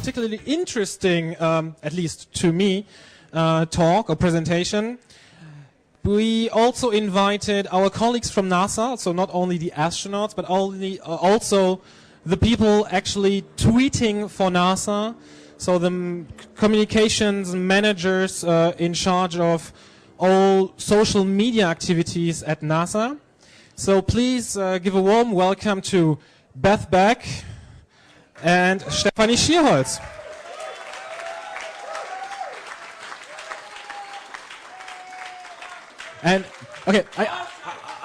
particularly interesting, at least to me, talk or presentation. We also invited our colleagues from NASA, so not only the astronauts, but also the people actually tweeting for NASA, so the communications managers in charge of all social media activities at NASA. So please give a warm welcome to Beth Beck and Stefanie Schierholz. And okay,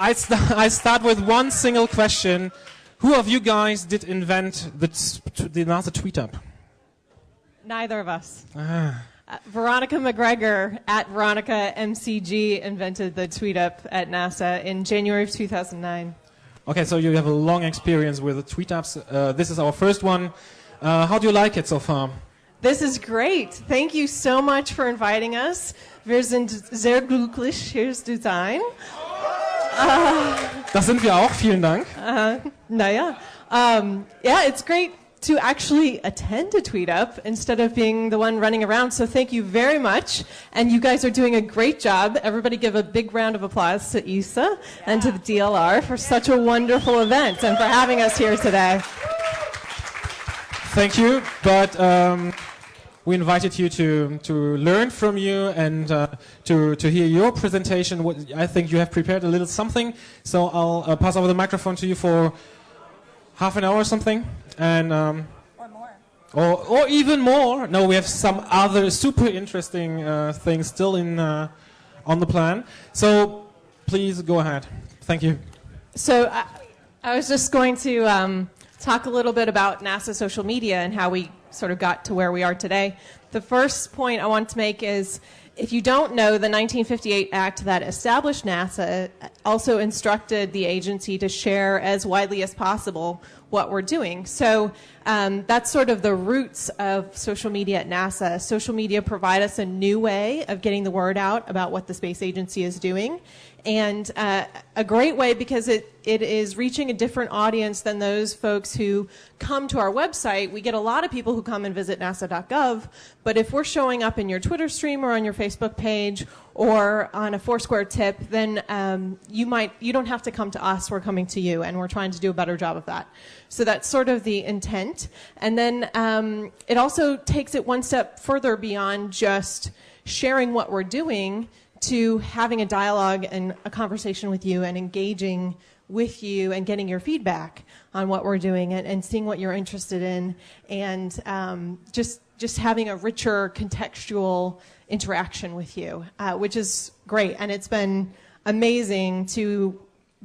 I start with one single question. Who of you guys did invent the NASA Tweetup? Neither of us. Veronica McGregor at Veronica MCG invented the Tweetup at NASA in January of 2009. Okay, so you have a long experience with the Tweetups. This is our first one. How do you like it so far? This is great. Thank you so much for inviting us. Wir sind sehr glücklich, hier zu sein. Das sind wir auch. Vielen Dank. Yeah, it's great to actually attend a Tweetup instead of being the one running around. So thank you very much. And you guys are doing a great job. Everybody give a big round of applause to ESA and to the DLR for such a wonderful event and for having us here today. Thank you. But we invited you to learn from you and to hear your presentation. I think you have prepared a little something. So I'll pass over the microphone to you for half an hour or something. And or more. Or even more. No, we have some other super interesting things still on the plan. So please go ahead. Thank you. So I was just going to talk a little bit about NASA social media and how we sort of got to where we are today. The first point I want to make is, if you don't know, the 1958 Act that established NASA also instructed the agency to share as widely as possible what we're doing. So that's sort of the roots of social media at NASA. Social media provide us a new way of getting the word out about what the space agency is doing. And a great way because it is reaching a different audience than those folks who come to our website. We get a lot of people who come and visit nasa.gov, but if we're showing up in your Twitter stream or on your Facebook page or on a Foursquare tip, then you don't have to come to us, we're coming to you, and we're trying to do a better job of that. So that's sort of the intent. And then it also takes it one step further beyond just sharing what we're doing to having a dialogue and a conversation with you and engaging with you and getting your feedback on what we're doing and seeing what you're interested in and just having a richer contextual interaction with you, which is great. And it's been amazing to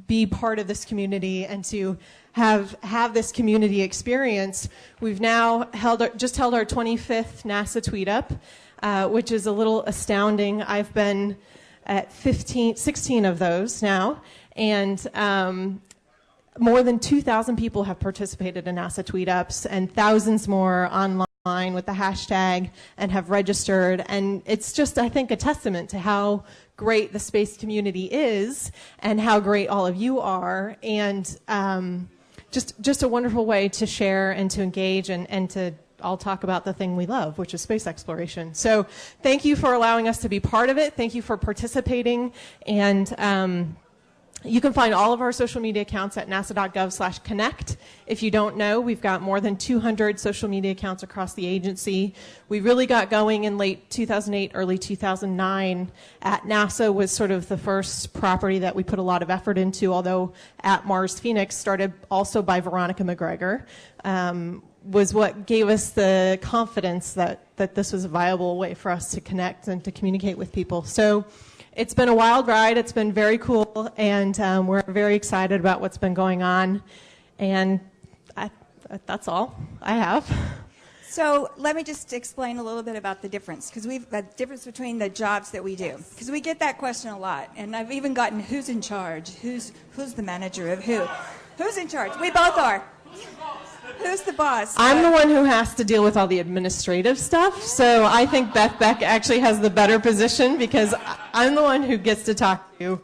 be part of this community and to have this community experience. We've now just held our 25th NASA Tweetup, which is a little astounding. I've been at 16 of those now, and more than 2,000 people have participated in NASA Tweetups, and thousands more online with the hashtag and have registered. And it's just, I think, a testament to how great the space community is and how great all of you are, and just a wonderful way to share and to engage and to all talk about the thing we love, which is space exploration. So thank you for allowing us to be part of it. Thank you for participating. And you can find all of our social media accounts at nasa.gov/connect. If you don't know, we've got more than 200 social media accounts across the agency. We really got going in late 2008, early 2009. At NASA was sort of the first property that we put a lot of effort into, although at Mars Phoenix, started also by Veronica McGregor, was what gave us the confidence that this was a viable way for us to connect and to communicate with people. So it's been a wild ride. It's been very cool, and we're very excited about what's been going on. And that's all I have. So let me just explain a little bit about the difference, because we've got difference between the jobs that we do. Because we get that question a lot, and I've even gotten who's in charge, who's the manager of who, who's in charge. We both are. Who's the boss? I'm the one who has to deal with all the administrative stuff, so I think Beth Beck actually has the better position because I'm the one who gets to talk to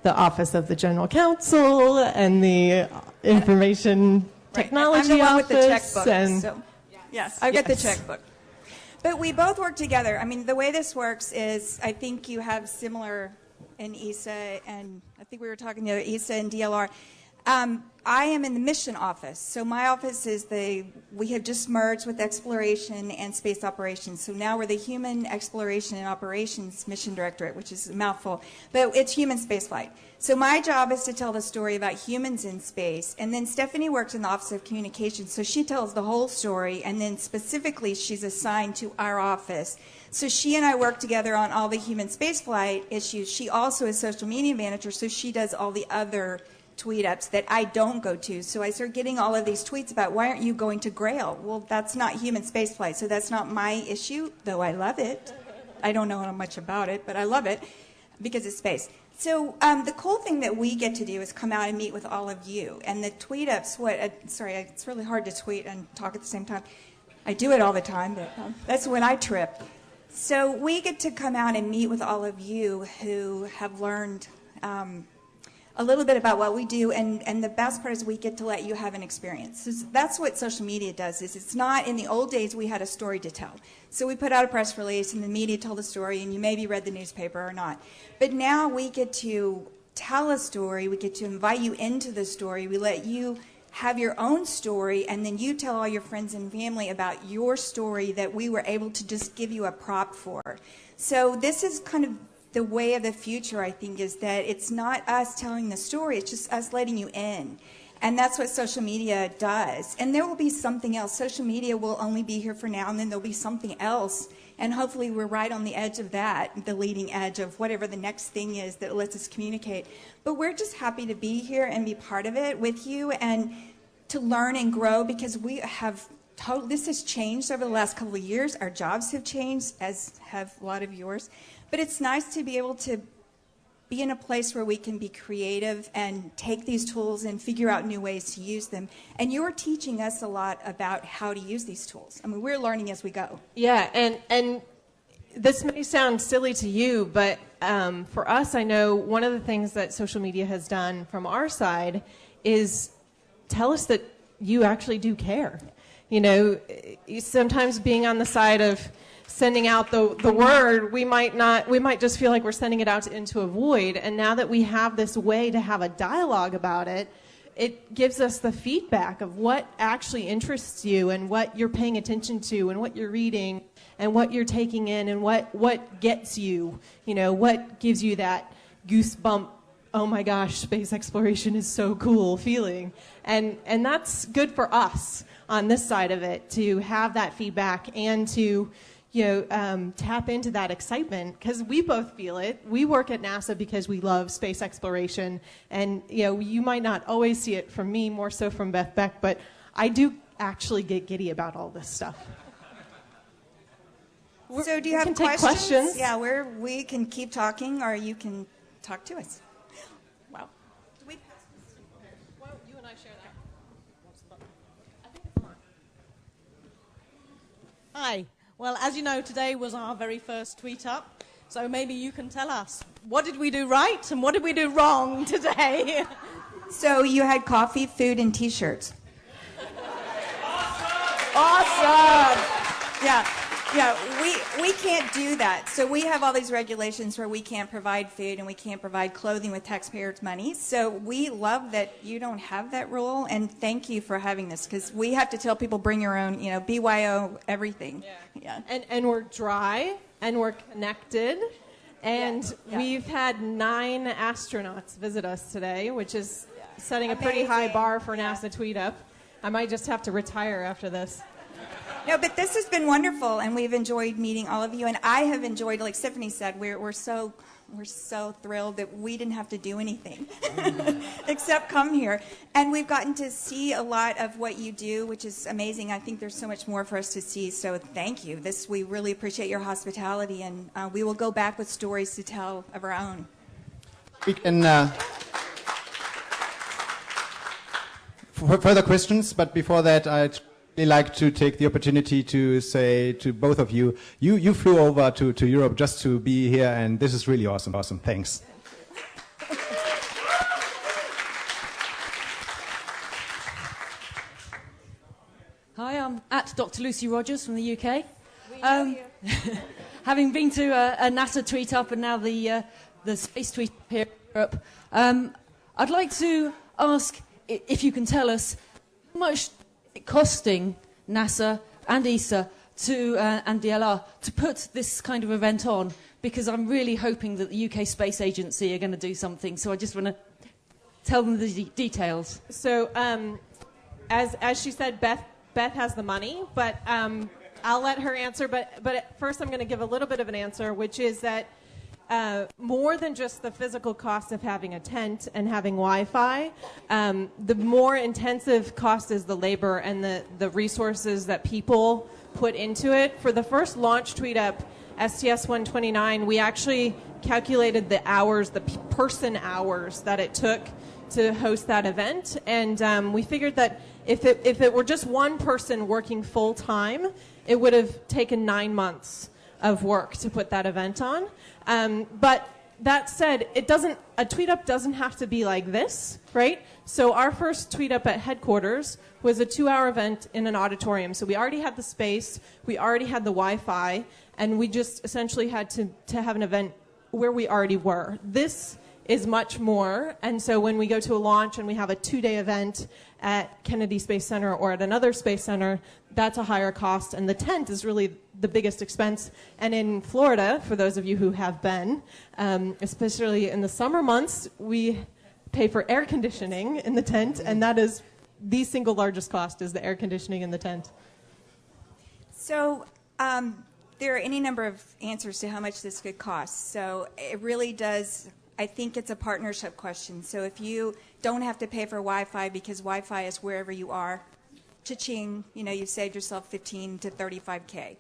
the Office of the General Counsel and the Information Technology I'm the one Office. with the checkbook. So, Yes, I've got the Yes. checkbook. But we both work together. I mean, the way this works is I think you have similar in ESA, and I think we were talking the other ESA and DLR. I am in the mission office. So my office is we have just merged with exploration and space operations. So now we're the Human Exploration and Operations Mission Directorate, which is a mouthful. But it's human spaceflight. So my job is to tell the story about humans in space. And then Stephanie works in the Office of Communications. So she tells the whole story. And then specifically, she's assigned to our office. So she and I work together on all the human spaceflight issues. She also is social media manager. So she does all the other tweet ups that I don't go to. So I start getting all of these tweets about, why aren't you going to Grail? Well, that's not human spaceflight, so that's not my issue, though I love it. I don't know much about it, but I love it because it's space. So the cool thing that we get to do is come out and meet with all of you. And the tweet ups, it's really hard to tweet and talk at the same time. I do it all the time, but that's when I trip. So we get to come out and meet with all of you who have learned a little bit about what we do, and the best part is we get to let you have an experience. So that's what social media does. Is it's not, in the old days we had a story to tell. So we put out a press release and the media told the story and you maybe read the newspaper or not. But now we get to tell a story, we get to invite you into the story, we let you have your own story, and then you tell all your friends and family about your story that we were able to just give you a prop for. So this is kind of the way of the future, I think, is that it's not us telling the story, it's just us letting you in. And that's what social media does. And there will be something else. Social media will only be here for now, and then there'll be something else. And hopefully we're right on the edge of that, the leading edge of whatever the next thing is that lets us communicate. But we're just happy to be here and be part of it with you and to learn and grow, because we have this has changed over the last couple of years. Our jobs have changed, as have a lot of yours. But it's nice to be able to be in a place where we can be creative and take these tools and figure out new ways to use them. And you're teaching us a lot about how to use these tools. I mean, we're learning as we go. Yeah, and this may sound silly to you, but for us, I know one of the things that social media has done from our side is tell us that you actually do care. You know, sometimes being on the side of sending out the word, we might just feel like we're sending it out into a void. And now that we have this way to have a dialogue about it, it gives us the feedback of what actually interests you and what you're paying attention to and what you're reading and what you're taking in and what gets you, you know, what gives you that goosebump, oh my gosh, space exploration is so cool feeling. And that's good for us on this side of it, to have that feedback and to tap into that excitement, because we both feel it. We work at NASA because we love space exploration, and you might not always see it from me, more so from Beth Beck, but I do actually get giddy about all this stuff. So do you have questions? Yeah, we can keep talking, or you can talk to us. Wow. Why don't you and I share that? I think it's on. Hi. Well, as you know, today was our very first tweet up, so maybe you can tell us, what did we do right and what did we do wrong today? So you had coffee, food, and T-shirts. Awesome! Yeah, we can't do that. So we have all these regulations where we can't provide food and we can't provide clothing with taxpayers' money. So we love that you don't have that rule, and thank you for having this, because we have to tell people bring your own, BYO everything. Yeah. And we're dry and we're connected, and we've had 9 astronauts visit us today, which is setting a pretty high bar for NASA Tweet Up. I might just have to retire after this. No, but this has been wonderful, and we've enjoyed meeting all of you. And I have enjoyed, like Stephanie said, we're so thrilled that we didn't have to do anything except come here. And we've gotten to see a lot of what you do, which is amazing. I think there's so much more for us to see. So thank you. We really appreciate your hospitality, and we will go back with stories to tell of our own. We can further questions, but before that, I'd really like to take the opportunity to say to both of you, you flew over to Europe just to be here, and this is really awesome. Awesome. Thanks. Hi, I'm at Dr. Lucy Rogers from the UK. Having been to a NASA Tweetup and now the Spacetweetup here in Europe, I'd like to ask if you can tell us how much is it costing NASA and ESA and DLR to put this kind of event on, because I'm really hoping that the UK Space Agency are going to do something, so I just want to tell them the details. So, as she said, Beth has the money, but I'll let her answer. But first, I'm going to give a little bit of an answer, which is that more than just the physical cost of having a tent and having Wi-Fi, the more intensive cost is the labor and the resources that people put into it. For the first launch Tweetup, STS-129, we actually calculated the hours, the person hours that it took to host that event, and we figured that if it were just one person working full time, it would have taken 9 months of work to put that event on. But that said, a Tweetup doesn't have to be like this, right? So our first Tweetup at headquarters was a 2-hour event in an auditorium. So we already had the space, we already had the Wi-Fi, and we just essentially had to have an event where we already were. This is much more, and so when we go to a launch and we have a 2-day event at Kennedy Space Center or at another space center, that's a higher cost, and the tent is really the biggest expense. And in Florida, for those of you who have been, especially in the summer months, we pay for air conditioning in the tent, and that is the single largest cost, is the air conditioning in the tent. So there are any number of answers to how much this could cost. So it really does, I think it's a partnership question. So if you don't have to pay for Wi-Fi because Wi-Fi is wherever you are, cha-ching, you've saved yourself 15 to 35K.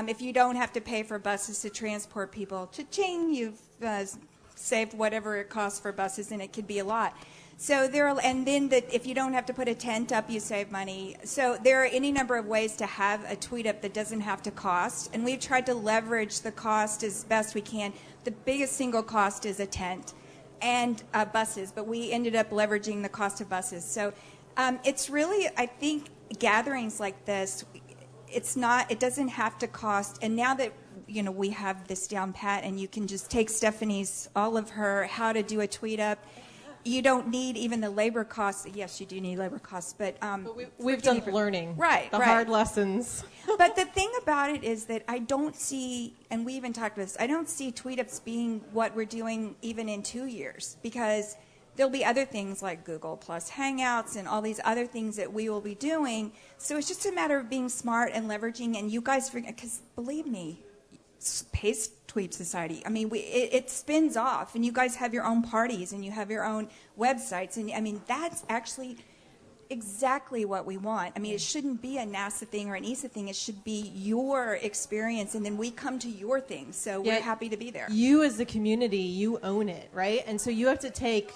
If you don't have to pay for buses to transport people, cha-ching, you've saved whatever it costs for buses, and it could be a lot. So if you don't have to put a tent up, you save money. So there are any number of ways to have a Tweetup that doesn't have to cost, and we've tried to leverage the cost as best we can. The biggest single cost is a tent and buses, but we ended up leveraging the cost of buses. So it's really, I think, gatherings like this, it doesn't have to cost. And now that we have this down pat, and you can just take all of her how to do a Tweetup. You don't need even the labor costs. Yes, you do need labor costs, but we've done learning, right? Hard lessons. But the thing about it is that I don't see, and we even talked about this, I don't see Tweetups being what we're doing even in 2 years, because there'll be other things like Google Plus Hangouts and all these other things that we will be doing. So it's just a matter of being smart and leveraging. And you guys, because believe me, Space Tweet Society, I mean, it spins off, and you guys have your own parties, and you have your own websites, and I mean, that's actually exactly what we want. I mean, it shouldn't be a NASA thing or an ESA thing. It should be your experience, and then we come to your thing. So we're happy to be there. You as the community, you own it, right? And so you have to take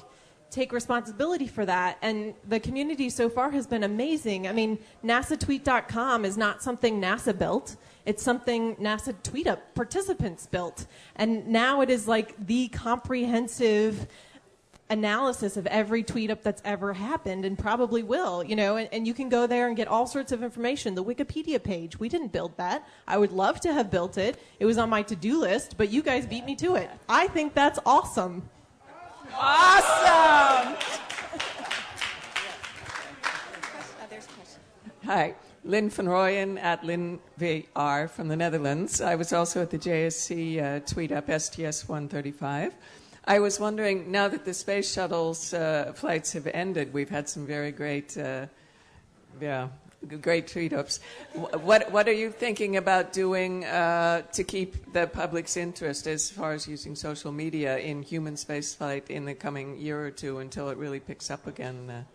responsibility for that. And the community so far has been amazing. I mean, NASAtweet.com is not something NASA built. It's something NASA Tweetup participants built. And now it is like the comprehensive analysis of every Tweetup that's ever happened and probably will, and you can go there and get all sorts of information. The Wikipedia page, we didn't build that. I would love to have built it. It was on my to-do list, but you guys beat me to it. I think that's awesome. Awesome! Hi, Lynn van Rooyen at Lynn VR from the Netherlands. I was also at the JSC Tweetup STS-135. I was wondering, now that the space shuttle's flights have ended, we've had some very great Tweetups. What are you thinking about doing to keep the public's interest as far as using social media in human spaceflight in the coming year or two until it really picks up again?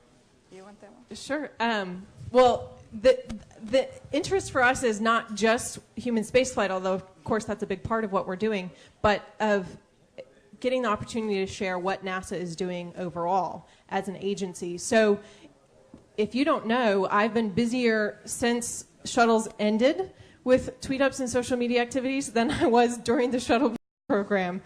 You want that one? Sure. Well, the interest for us is not just human spaceflight, although of course that's a big part of what we're doing, but of getting the opportunity to share what NASA is doing overall as an agency. So if you don't know, I've been busier since shuttles ended with Tweetups and social media activities than I was during the shuttle program.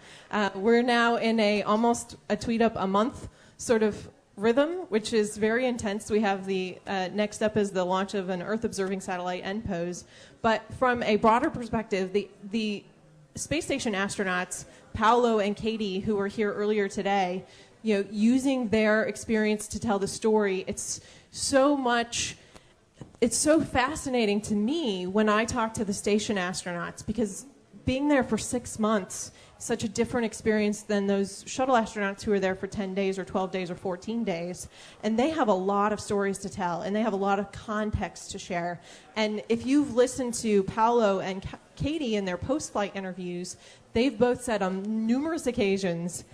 We're now in almost a Tweetup a month sort of rhythm, which is very intense. We have the next up is the launch of an Earth-observing satellite, NPOS. But from a broader perspective, the space station astronauts, Paolo and Katie, who were here earlier today, using their experience to tell the story, it's so fascinating to me when I talk to the station astronauts, because being there for 6 months, such a different experience than those shuttle astronauts who are there for 10 days or 12 days or 14 days. And they have a lot of stories to tell, and they have a lot of context to share. And if you've listened to Paolo and Katie in their post-flight interviews, they've both said on numerous occasions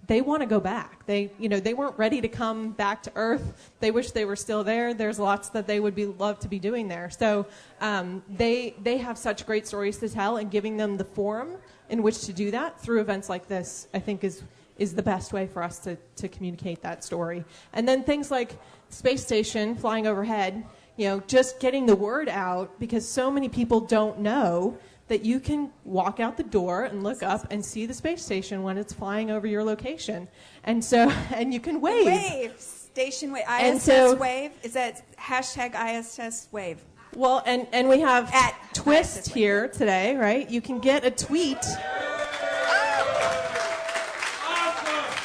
they want to go back. They weren't ready to come back to Earth. They wish they were still there. There's lots that they would love to be doing there. So they have such great stories to tell, and giving them the forum in which to do that through events like this, I think is the best way for us to communicate that story. And then things like space station flying overhead, just getting the word out, because so many people don't know that you can walk out the door and look up and see the space station when it's flying over your location. And you can wave. Wave. Station wave. ISS wave. Is that hashtag ISS wave? Well, and we have Twist here today, right? You can get a tweet.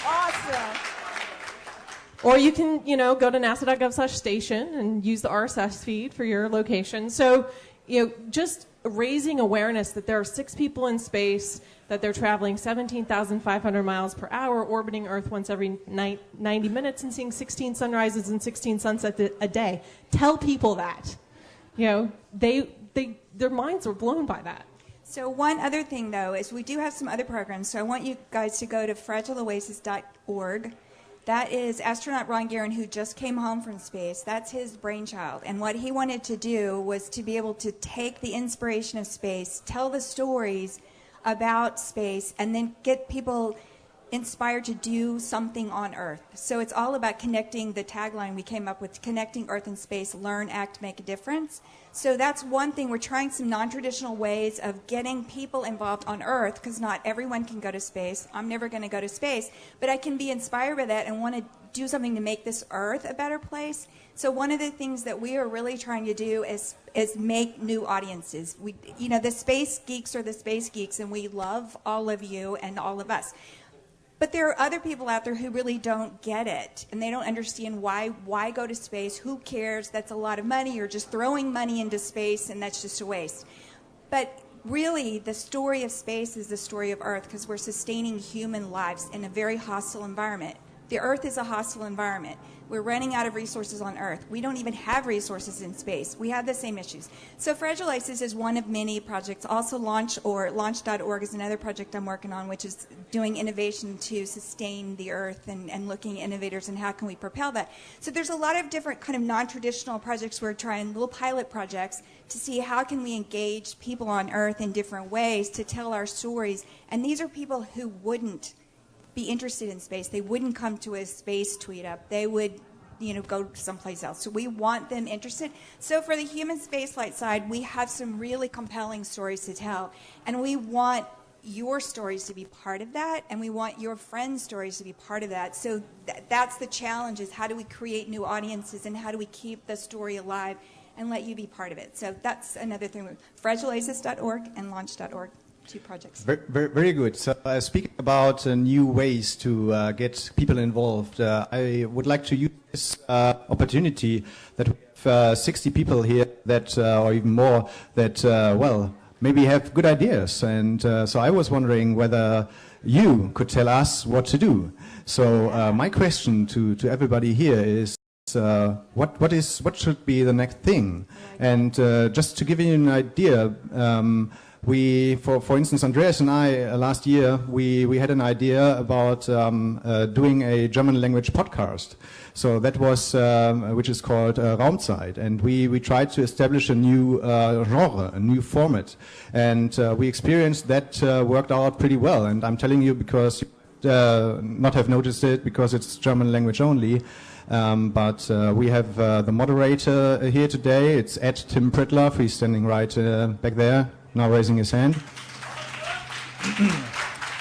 Awesome. Or you can, go to nasa.gov/station and use the RSS feed for your location. So, just raising awareness that there are 6 people in space, that they're traveling 17,500 miles per hour, orbiting Earth once every 90 minutes, and seeing 16 sunrises and 16 sunsets a day. Tell people that. Their minds are blown by that. So one other thing, though, is we do have some other programs. So I want you guys to go to fragileoasis.org. That is astronaut Ron Guerin, who just came home from space. That's his brainchild. And what he wanted to do was to be able to take the inspiration of space, tell the stories about space, and then get people inspired to do something on Earth. So it's all about connecting, the tagline we came up with, connecting Earth and space, learn, act, make a difference. So that's one thing. We're trying some non-traditional ways of getting people involved on Earth, because not everyone can go to space. I'm never going to go to space, but I can be inspired by that and want to do something to make this Earth a better place. So one of the things that we are really trying to do is make new audiences. The space geeks are the space geeks, and we love all of you and all of us. But there are other people out there who really don't get it, and they don't understand why go to space, who cares, that's a lot of money, you're just throwing money into space, and that's just a waste. But really, the story of space is the story of Earth, because we're sustaining human lives in a very hostile environment. The Earth is a hostile environment. We're running out of resources on Earth. We don't even have resources in space. We have the same issues. So Fragile ISIS is one of many projects. Also launch.org is another project I'm working on, which is doing innovation to sustain the Earth and looking at innovators and how can we propel that. So there's a lot of different kind of non-traditional projects we're trying, little pilot projects, to see how can we engage people on Earth in different ways to tell our stories. And these are people who wouldn't be interested in space. They wouldn't come to a space tweet up. They would, go someplace else. So we want them interested. So for the human spaceflight side, we have some really compelling stories to tell. And we want your stories to be part of that, and we want your friends' stories to be part of that. So that's the challenge, is how do we create new audiences, and how do we keep the story alive and let you be part of it. So that's another thing. fragileoasis.org and launch.org. 2 projects. Very good. So speaking about new ways to get people involved, I would like to use this opportunity that we have 60 people here that, or even more, that, maybe have good ideas. And so I was wondering whether you could tell us what to do. So my question to everybody here is, what should be the next thing? And just to give you an idea, we, for instance, Andreas and I, last year, we had an idea about doing a German language podcast. So that was, which is called Raumzeit. And we tried to establish a new genre, a new format. And we experienced that worked out pretty well. And I'm telling you because you not have noticed it, because it's German language only. But we have the moderator here today. It's Tim Pritloff. He's standing right back there, now raising his hand.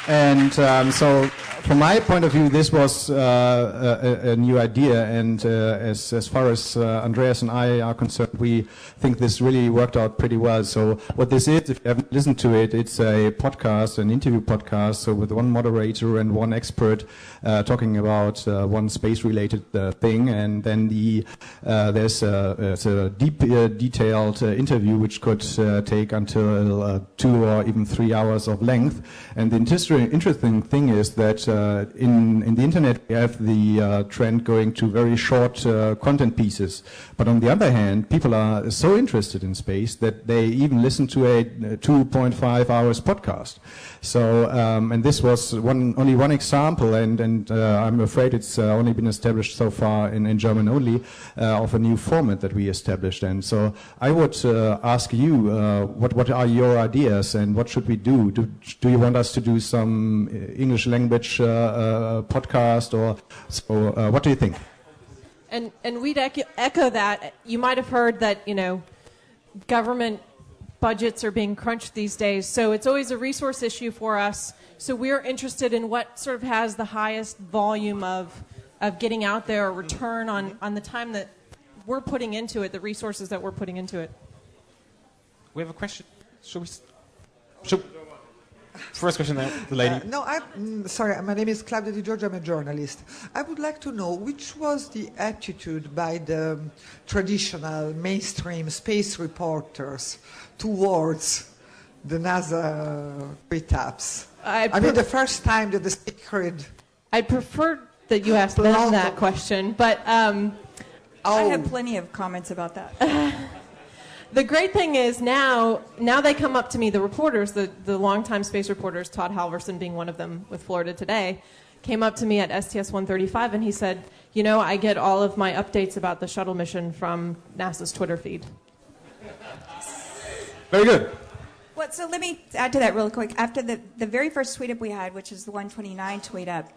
And so from my point of view, this was a new idea, and as far as Andreas and I are concerned, we think this really worked out pretty well. So what this is, if you haven't listened to it, it's a podcast, an interview podcast, so with one moderator and one expert talking about one space-related thing, and then there's a deep, detailed interview which could take until 2 or even 3 hours of length. And the interesting thing is that in the internet we have the trend going to very short content pieces. But on the other hand, people are so interested in space that they even listen to a 2.5 hours podcast. So, and this was only one example, and I'm afraid it's only been established so far in German only, of a new format that we established. And so I would ask you, what are your ideas, and what should we do? Do you want us to do some English language podcast, or so? What do you think? And we'd echo that. You might have heard that, government budgets are being crunched these days, so it's always a resource issue for us. So we're interested in what sort of has the highest volume of getting out there, or return on the time that we're putting into it, the resources that we're putting into it. We have a question. First question there, the lady. Sorry, my name is Claudia Di Giorgio, I'm a journalist. I would like to know which was the attitude by the traditional mainstream space reporters towards the NASA tweet-ups. I mean, the first time that the sacred... I'd prefer that you ask them that question, but... I have plenty of comments about that. The great thing is now they come up to me, the reporters, the longtime space reporters, Todd Halverson being one of them with Florida Today, came up to me at STS-135 and he said, I get all of my updates about the shuttle mission from NASA's Twitter feed. Very good. Well, so let me add to that real quick. After the very first tweet-up we had, which is the 129 tweet-up,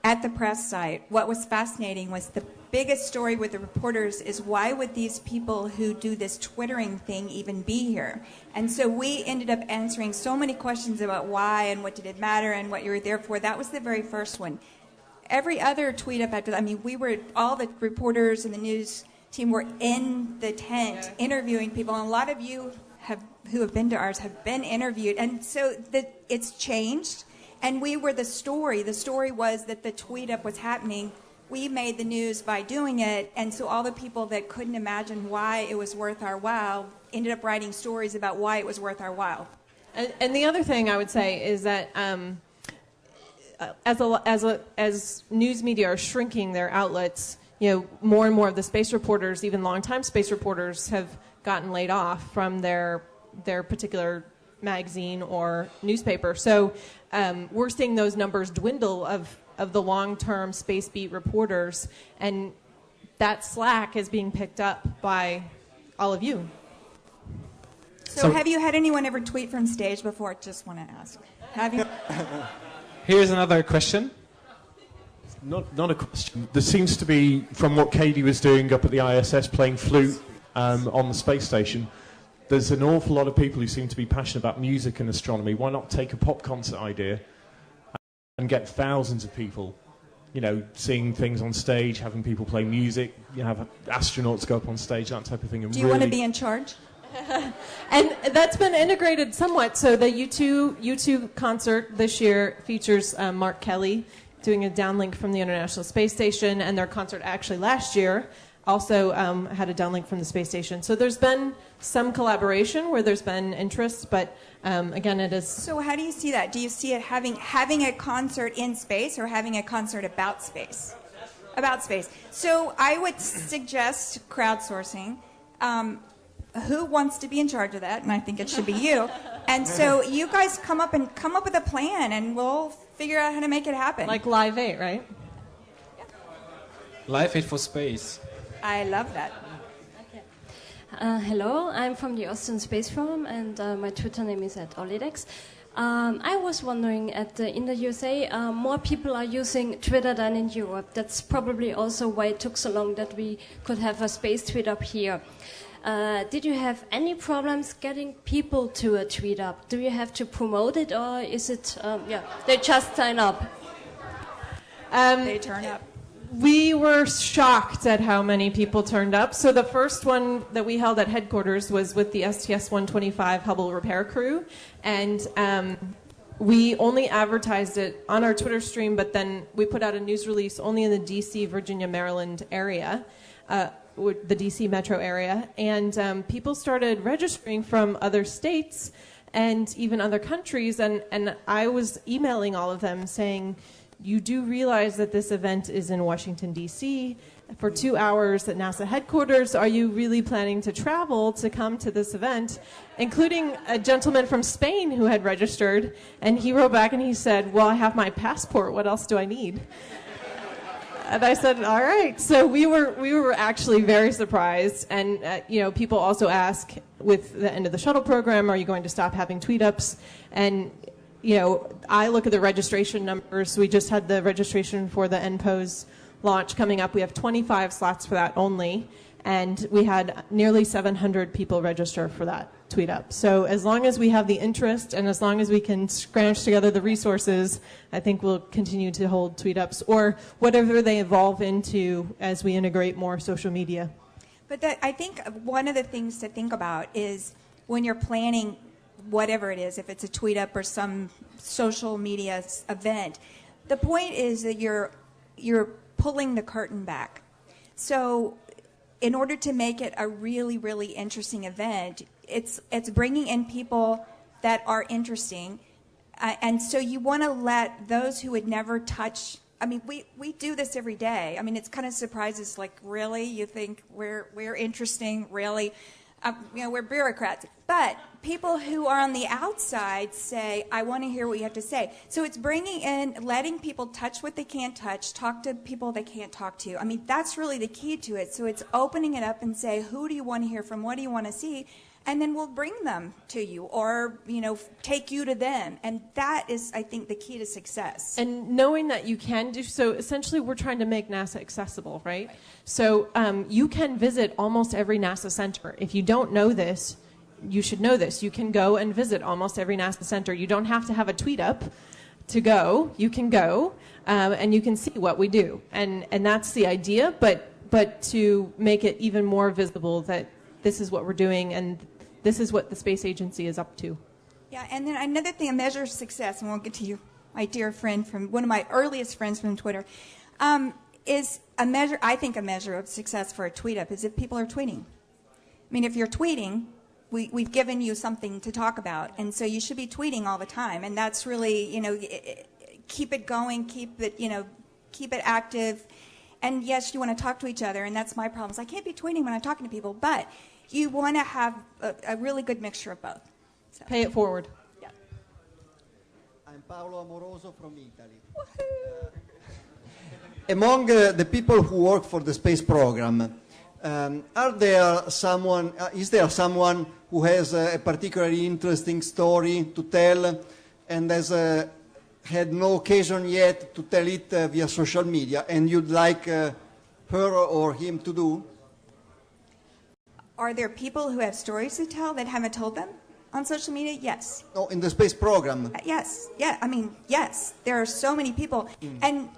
at the press site, what was fascinating was the biggest story with the reporters is why would these people who do this Twittering thing even be here? And so we ended up answering so many questions about why and what did it matter and what you were there for. That was the very first one. Every other tweet up after that, all the reporters and the news team were in the tent interviewing people, and a lot of you who have been to ours have been interviewed, and so it's changed. And we were the story. The story was that the tweet up was happening. We made the news by doing it. And so all the people that couldn't imagine why it was worth our while ended up writing stories about why it was worth our while. And the other thing I would say is that as news media are shrinking their outlets, more and more of the space reporters, even longtime space reporters, have gotten laid off from their particular magazine or newspaper. So we're seeing those numbers dwindle of the long-term space beat reporters, and that slack is being picked up by all of you. So have you had anyone ever tweet from stage before? Just want to ask. Have you? Here's another question. Not a question. There seems to be, from what Katie was doing up at the ISS playing flute on the space station, there's an awful lot of people who seem to be passionate about music and astronomy. Why not take a pop concert idea and get thousands of people, seeing things on stage, having people play music, have astronauts go up on stage, that type of thing. Do you want to be in charge? And that's been integrated somewhat. So the U2 concert this year features Mark Kelly doing a downlink from the International Space Station, and their concert actually last year also had a downlink from the space station. So there's been some collaboration where there's been interest, but again, it is... So how do you see that? Do you see it having a concert in space or having a concert about space? About space. So I would suggest crowdsourcing. Who wants to be in charge of that? And I think it should be you. And so you guys come up with a plan, and we'll figure out how to make it happen. Like Live 8, right? Yeah. Live 8 for space. I love that. Okay. Hello, I'm from the Austrian Space Forum, and my Twitter name is @Olidex. I was wondering, in the USA, more people are using Twitter than in Europe. That's probably also why it took so long that we could have a space tweet up here. Did you have any problems getting people to a tweet up? Do you have to promote it, or is it, they just sign up? They turn up. We were shocked at how many people turned up. So the first one that we held at headquarters was with the STS-125 Hubble repair crew, and we only advertised it on our Twitter stream, but then we put out a news release only in the DC, Virginia, Maryland area, the DC metro area, and people started registering from other states and even other countries, and I was emailing all of them saying, you do realize that this event is in Washington, D.C. for 2 hours at NASA headquarters. Are you really planning to travel to come to this event? Including a gentleman from Spain who had registered, and he wrote back and he said, well, I have my passport. What else do I need? And I said, all right. So we were actually very surprised. And, people also ask with the end of the shuttle program, are you going to stop having tweet-ups? And I look at the registration numbers. We just had the registration for the NPOS launch coming up. We have 25 slots for that only, and we had nearly 700 people register for that tweet up. So as long as we have the interest and as long as we can scrounge together the resources, I think we'll continue to hold tweet ups or whatever they evolve into as we integrate more social media. But I think one of the things to think about is when you're planning whatever it is, if it's a tweet up or some social media event, the point is that you're pulling the curtain back. So in order to make it a really, really interesting event, it's bringing in people that are interesting. And so you want to let those who would never touch, I mean, we do this every day. I mean, it's kind of surprises, like, really? You think we're interesting? Really? We're bureaucrats. But people who are on the outside say, I want to hear what you have to say. So it's bringing in, letting people touch what they can't touch, talk to people they can't talk to. I mean, that's really the key to it. So it's opening it up and say, who do you want to hear from? What do you want to see? And then we'll bring them to you or, take you to them. And that is, I think, the key to success. And knowing that you can do, so essentially we're trying to make NASA accessible, right? So you can visit almost every NASA center. If you don't know this, you should know this. You can go and visit almost every NASA center. You don't have to have a tweet up to go. You can go and you can see what we do. And that's the idea, but to make it even more visible that this is what we're doing and this is what the space agency is up to. Yeah, and then another thing, a measure of success, and we'll get to you, my dear friend from one of my earliest friends from Twitter, is a measure. I think a measure of success for a tweet up is if people are tweeting. I mean, if you're tweeting, we've given you something to talk about, and so you should be tweeting all the time, and that's really, keep it going, keep it active. And yes, you want to talk to each other, and that's my problem. I can't be tweeting when I'm talking to people, but you want to have a really good mixture of both. So. Pay it forward. Yeah. I'm Paolo Amoroso from Italy. Among the people who work for the space program, is there someone who has a particularly interesting story to tell and has had no occasion yet to tell it via social media, and you'd like her or him to do? Are there people who have stories to tell that haven't told them on social media? Yes. No, in the space program. Yes. Yeah. I mean, yes. There are so many people, and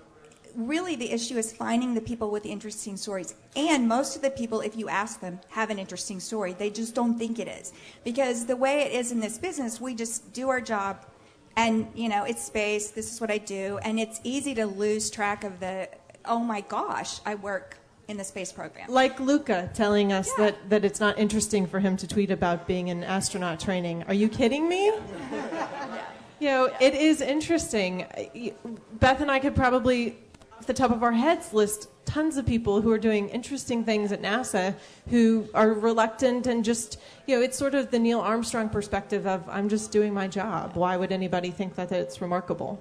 really the issue is finding the people with the interesting stories. And most of the people, if you ask them, have an interesting story. They just don't think it is, because the way it is in this business, we just do our job. And, it's space, this is what I do, and it's easy to lose track of oh my gosh, I work in the space program. Like Luca telling us that it's not interesting for him to tweet about being in astronaut training. Are you kidding me? It is interesting. Beth and I could probably, off the top of our heads, list tons of people who are doing interesting things at NASA who are reluctant and just, it's sort of the Neil Armstrong perspective of, I'm just doing my job. Why would anybody think that it's remarkable?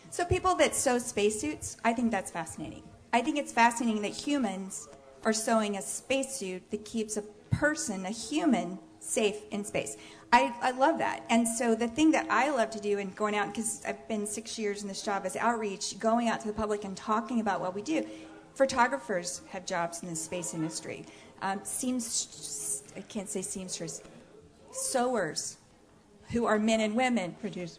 So people that sew spacesuits, I think that's fascinating. I think it's fascinating that humans are sewing a spacesuit that keeps a person, a human, safe in space. I love that. And so the thing that I love to do in going out, because I've been 6 years in this job as outreach, going out to the public and talking about what we do. Photographers have jobs in the space industry. I can't say seamstress. Sewers, who are men and women. Producers.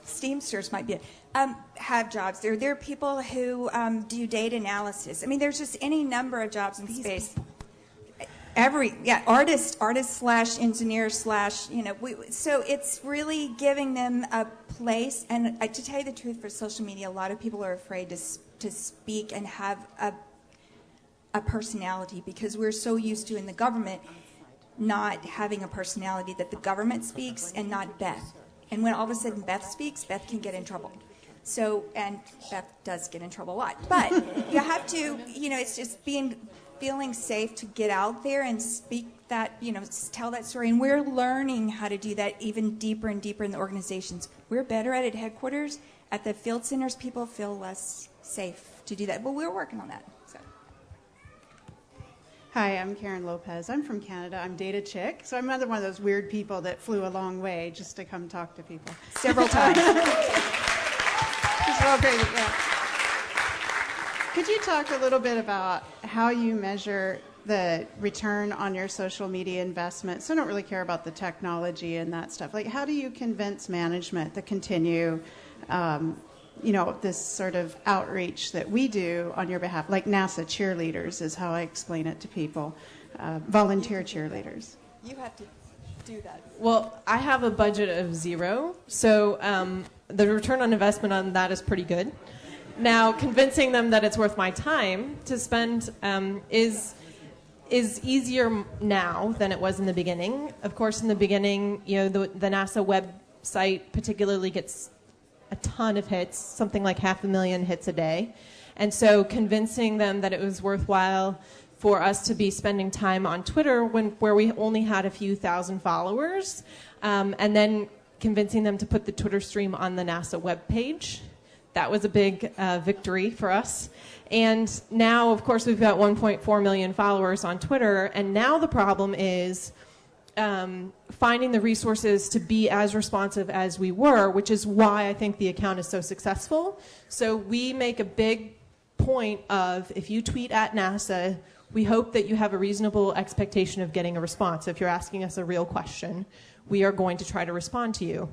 Steamsters might be it. have jobs. There are people who do data analysis. I mean, there's just any number of jobs in space. Artist slash engineer slash, so it's really giving them a place. And to tell you the truth, for social media, a lot of people are afraid to speak and have a personality, because we're so used to in the government not having a personality, that the government speaks and not Beth. And when all of a sudden Beth speaks, Beth can get in trouble. So, and Beth does get in trouble a lot. But you have to, it's just feeling safe to get out there and speak that, tell that story. And we're learning how to do that even deeper and deeper in the organizations. We're better at it at headquarters. At the field centers, people feel less safe to do that. But we're working on that. So. Hi, I'm Karen Lopez. I'm from Canada. I'm Data Chick. So I'm another one of those weird people that flew a long way just to come talk to people. Several times. It's real crazy, yeah. Could you talk a little bit about how you measure the return on your social media investment? So I don't really care about the technology and that stuff. Like, how do you convince management to continue, this sort of outreach that we do on your behalf? Like NASA cheerleaders is how I explain it to people, volunteer cheerleaders. You have to do that. Well, I have a budget of 0, so the return on investment on that is pretty good. Now, convincing them that it's worth my time to spend is easier now than it was in the beginning. Of course, in the beginning, the NASA website particularly gets a ton of hits, something like 500,000 hits a day. And so convincing them that it was worthwhile for us to be spending time on Twitter where we only had a few thousand followers, and then convincing them to put the Twitter stream on the NASA webpage. That was a big victory for us. And now, of course, we've got 1.4 million followers on Twitter, and now the problem is finding the resources to be as responsive as we were, which is why I think the account is so successful. So we make a big point of, if you tweet at NASA, we hope that you have a reasonable expectation of getting a response. If you're asking us a real question, we are going to try to respond to you.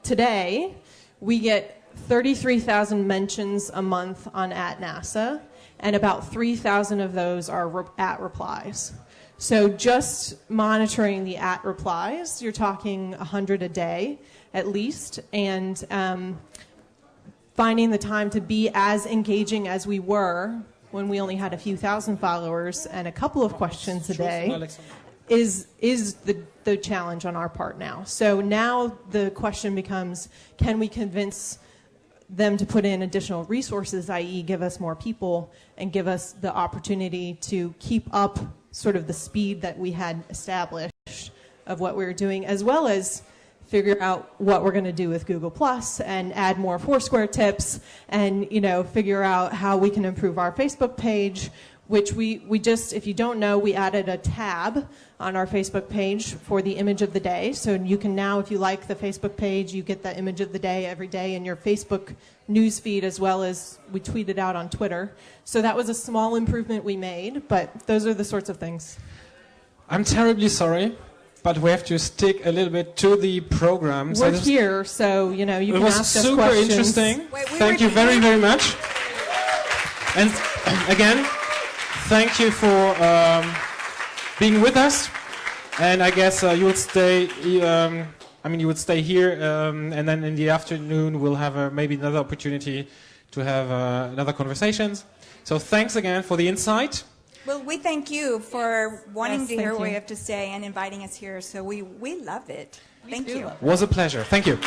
Today, we get 33,000 mentions a month on @NASA, and about 3,000 of those are @replies. So just monitoring the @replies, you're talking 100 a day at least, and finding the time to be as engaging as we were when we only had a few thousand followers and a couple of questions a day is the challenge on our part now. So now the question becomes, can we convince them to put in additional resources, i.e. give us more people and give us the opportunity to keep up sort of the speed that we had established of what we were doing, as well as figure out what we're going to do with Google Plus and add more Foursquare tips and, figure out how we can improve our Facebook page, which we just, if you don't know, we added a tab on our Facebook page for the image of the day. So you can now, if you like the Facebook page, you get the image of the day every day in your Facebook news feed, as well as we tweet it out on Twitter. So that was a small improvement we made, but those are the sorts of things. I'm terribly sorry, but we have to stick a little bit to the program. We're here, so you can ask us questions. It was super interesting. Thank you very, very much. And again, thank you for being with us. And I guess you would stay. You would stay here, and then in the afternoon we'll have maybe another opportunity to have another conversations. So thanks again for the insight. Well, we thank you for wanting to hear what you. we have to say and inviting us here. So we love it. Thank you. It was a pleasure. Thank you.